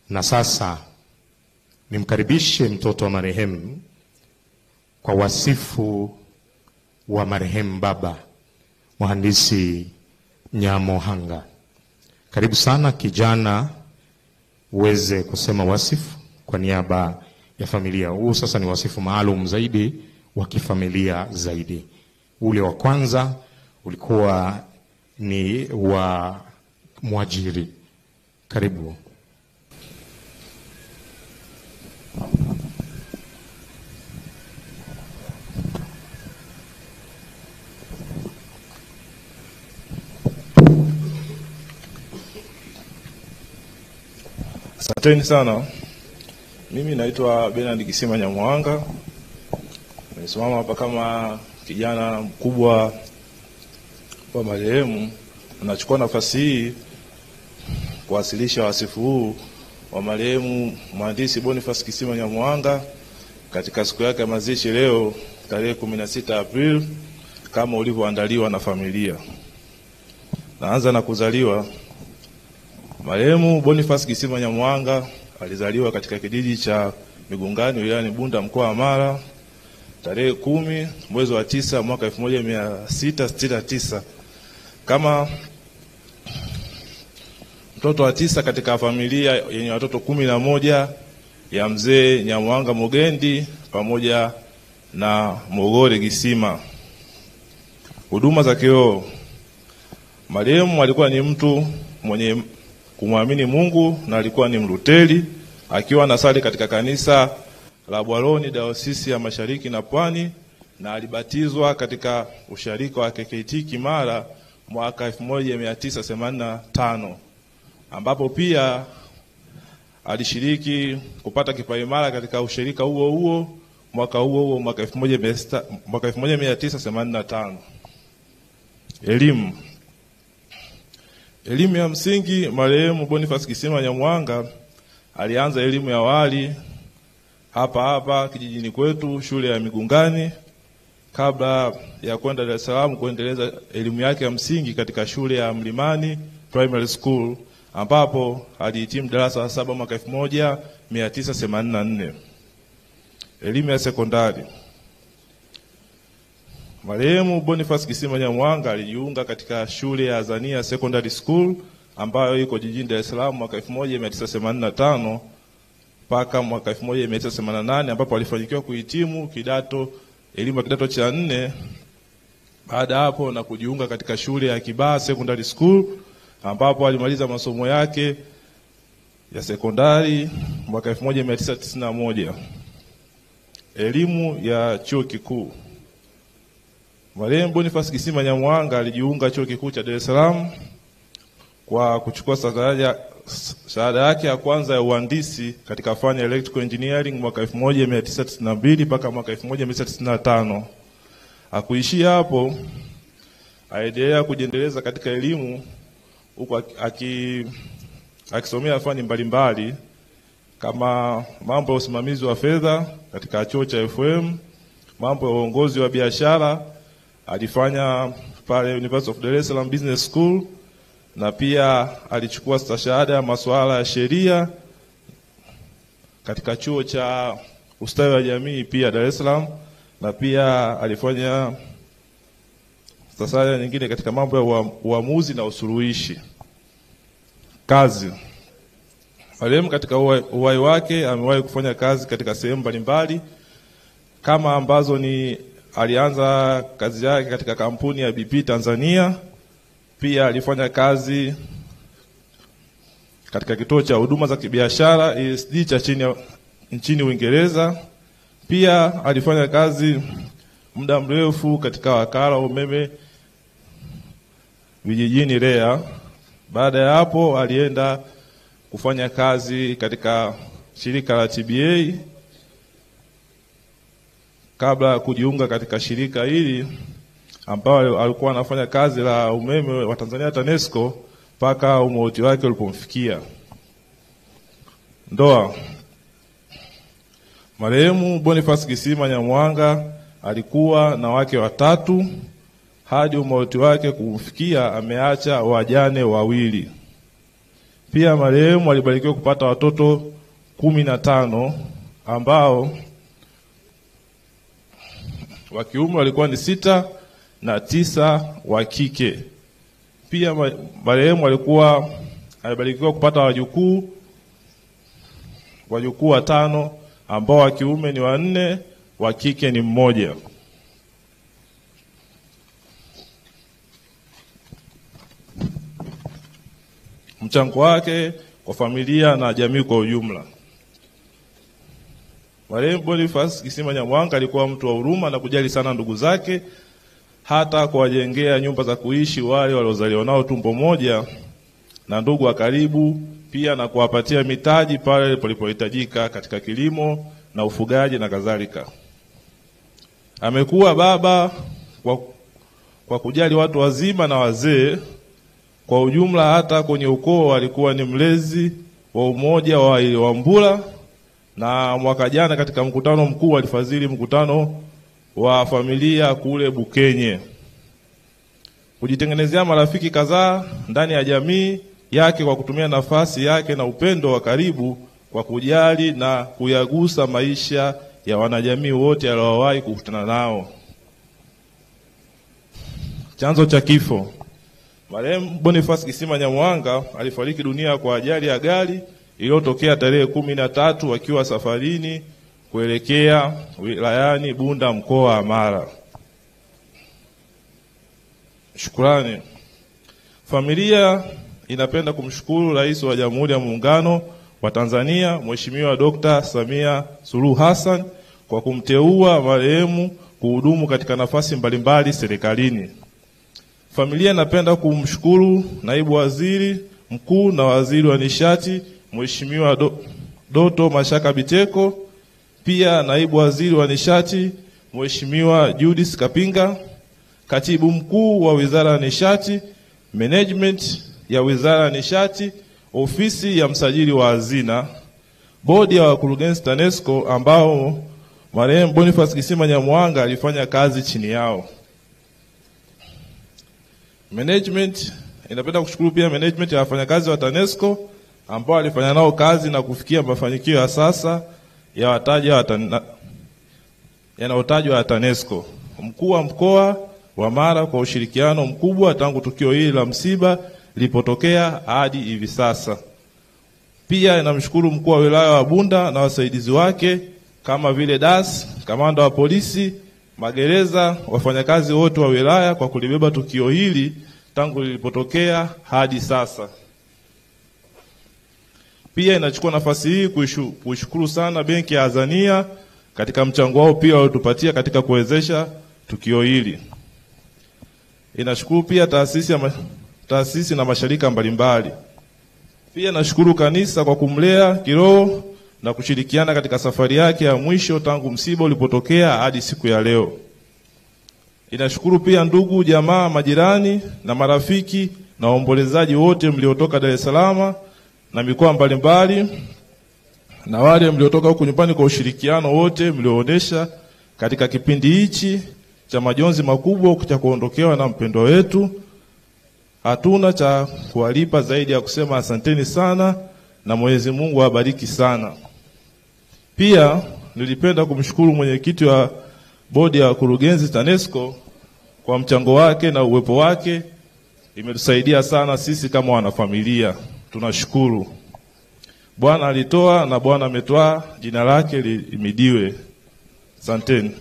Na sasa nimkaribishe mtoto wa marehemu kwa wasifu wa marehemu baba, Mhandisi Nyamohanga. Karibu sana kijana, uweze kusema wasifu kwa niaba ya familia. Huu sasa ni wasifu maalum zaidi wa kifamilia zaidi. Ule wa kwanza ulikuwa ni wa mwajiri. Karibu. Asanteni sana. Mimi naitwa Bernard Kisima Nyamohanga. Nimesimama hapa kama kijana mkubwa wa marehemu. Nachukua nafasi hii kuwasilisha wasifu huu wa marehemu Mhandisi Boniface Kisima Nyamohanga katika siku yake ya mazishi leo tarehe 16 Aprili kama ulivyoandaliwa na familia. Naanza na kuzaliwa. Marehemu Boniface Kisima Nyamohanga alizaliwa katika kijiji cha Migungani, wilayani Bunda, mkoa wa Mara, tarehe 10 mwezi wa 9 mwaka 1669 kama mtoto wa 9 katika familia yenye watoto 11 ya mzee Nyamohanga Mugendi pamoja na Mogore Kisima. Huduma za kiroho. Marehemu alikuwa ni mtu mwenye kumwamini Mungu na alikuwa ni Mluteri, akiwa anasali katika kanisa la Bwaroni Dayosisi ya Mashariki na Pwani, na alibatizwa katika usharika wa KKT Kimara mwaka 1985, ambapo pia alishiriki kupata kipaimara katika ushirika huo mwaka 1985. Elimu ya msingi. Marehemu Boniface Kisima Nyamohanga alianza elimu ya awali hapa kijijini kwetu, shule ya Migungani, kabla ya kwenda Dar es Salaam kuendeleza elimu yake ya msingi katika shule ya Mlimani Primary School, ambapo alihitimu darasa la 7 mwaka 1984. Elimu ya sekondari. Marehemu Boniface Kisima Nyamohanga alijiunga katika shule ya Azania Secondary School ambayo iko jijini Dar es Salaam mwaka 1985 mpaka mwaka 1988, ambapo alifanikiwa kuhitimu elimu ya kidato cha 4. Baada hapo na kujiunga katika shule ya Kibaha Secondary School ambapo alimaliza masomo yake ya sekondari mwaka 1991. Elimu ya chuo kikuu. Marehemu Boniface Kisima Nyamohanga alijiunga chuo kikuu cha Dar es Salaam kwa kuchukua shahada yake ya kwanza ya uhandisi katika fani ya electrical engineering mwaka 1992 mpaka mwaka 1995. Hakuishia hapo, aendelea kujiendeleza katika elimu huku akisomea fani mbalimbali kama mambo ya usimamizi wa fedha katika chuo cha FM, mambo ya uongozi wa biashara alifanya pale University of Dar es Salaam Business School, na pia alichukua stashahada ya masuala ya sheria katika chuo cha ustawi wa jamii pia Dar es Salaam, na pia alifanya stashahada nyingine katika mambo ya uamuzi na usuluhishi. Kazi. Marehemu katika uhai wake amewahi kufanya kazi katika sehemu mbalimbali kama ambazo ni alianza kazi yake katika kampuni ya BP Tanzania. Pia alifanya kazi katika kituo cha huduma za kibiashara ESD cha nchini Uingereza. Pia alifanya kazi muda mrefu katika wakala wa umeme vijijini REA. Baada ya hapo alienda kufanya kazi katika shirika la TBA kabla ya kujiunga katika shirika hili ambao alikuwa anafanya kazi la umeme wa Tanzania TANESCO mpaka umauti wake ulipomfikia. Ndoa. Marehemu Boniface Kisima Nyamohanga alikuwa na wake 3 hadi umauti wake kumfikia. Ameacha wajane 2. Pia marehemu alibarikiwa kupata watoto 15 ambao wa kiume walikuwa ni 6 na 9 wa kike. Pia marehemu alibarikiwa kupata wajukuu 5 ambao wa kiume ni 4, wa kike ni 1. Mchango wake kwa familia na jamii kwa ujumla. Marehemu Boniface Kisima Nyamwanga alikuwa mtu wa huruma na kujali sana ndugu zake, hata kuwajengea nyumba za kuishi wale waliozaliwa nao tumbo moja na ndugu wa karibu, pia na kuwapatia mitaji pale palipohitajika katika kilimo na ufugaji na kadhalika. Amekuwa baba kwa kujali watu wazima na wazee kwa ujumla. Hata kwenye ukoo alikuwa ni mlezi wa umoja wa Wambura, na mwaka jana katika mkutano mkuu alifadhili mkutano wa familia kule Bukenye. Kujitengenezea marafiki kadhaa ndani ya jamii yake kwa kutumia nafasi yake na upendo wa karibu kwa kujali na kuyagusa maisha ya wanajamii wote waliowahi kukutana nao. Chanzo cha kifo. Marehemu Boniface Kisima Nyamwanga alifariki dunia kwa ajali ya gari iliyotokea tarehe 13 akiwa safarini kuelekea wilayani Bunda, mkoa wa Mara. Shukrani. Familia inapenda kumshukuru Rais wa Jamhuri ya Muungano wa Tanzania Mheshimiwa Dr. Samia Suluhu Hassan kwa kumteua marehemu kuhudumu katika nafasi mbalimbali serikalini. Familia inapenda kumshukuru Naibu Waziri Mkuu na Waziri wa Nishati Mheshimiwa Doto Mashaka Biteko, pia Naibu Waziri wa Nishati Mheshimiwa Judith Kapinga, Katibu Mkuu wa Wizara ya Nishati, Management ya Wizara ya Nishati, Ofisi ya Msajili wa Hazina, Bodi ya Wakurugenzi TANESCO ambao marehemu Boniface Kisima Nyamwanga alifanya kazi chini yao. Management inapenda kushukuru pia management ya wafanyakazi wa TANESCO ambao alifanya nao kazi na kufikia mafanikio ya sasa yanayotajwa ya TANESCO. Mkuu wa mkoa wa Mara kwa ushirikiano mkubwa tangu tukio hili la msiba lilipotokea hadi hivi sasa. Pia inamshukuru mkuu wa wilaya wa Bunda na wasaidizi wake kama vile DAS, kamanda wa polisi, magereza, wafanyakazi wote wa wilaya kwa kulibeba tukio hili tangu lilipotokea hadi sasa. Pia inachukua nafasi hii kuishukuru sana Benki ya Azania katika mchango wao pia waliotupatia katika kuwezesha tukio hili. Inashukuru pia taasisi na mashirika mbalimbali. Pia nashukuru kanisa kwa kumlea kiroho na kushirikiana katika safari yake ya mwisho tangu msiba ulipotokea hadi siku ya leo. Inashukuru pia ndugu, jamaa, majirani na marafiki na waombolezaji wote mliotoka Dar es Salaam na mikoa mbalimbali, na wale mliotoka huko nyumbani kwa ushirikiano wote mlioonyesha katika kipindi hichi cha majonzi makubwa cha kuondokewa na mpendwa wetu. Hatuna cha kuwalipa zaidi ya kusema asanteni sana na Mwenyezi Mungu awabariki sana. Pia nilipenda kumshukuru mwenyekiti wa bodi ya wakurugenzi TANESCO kwa mchango wake na uwepo wake. Imetusaidia sana sisi kama wanafamilia. Tunashukuru. Bwana alitoa na Bwana ametoa, jina lake lihimidiwe. Asanteni.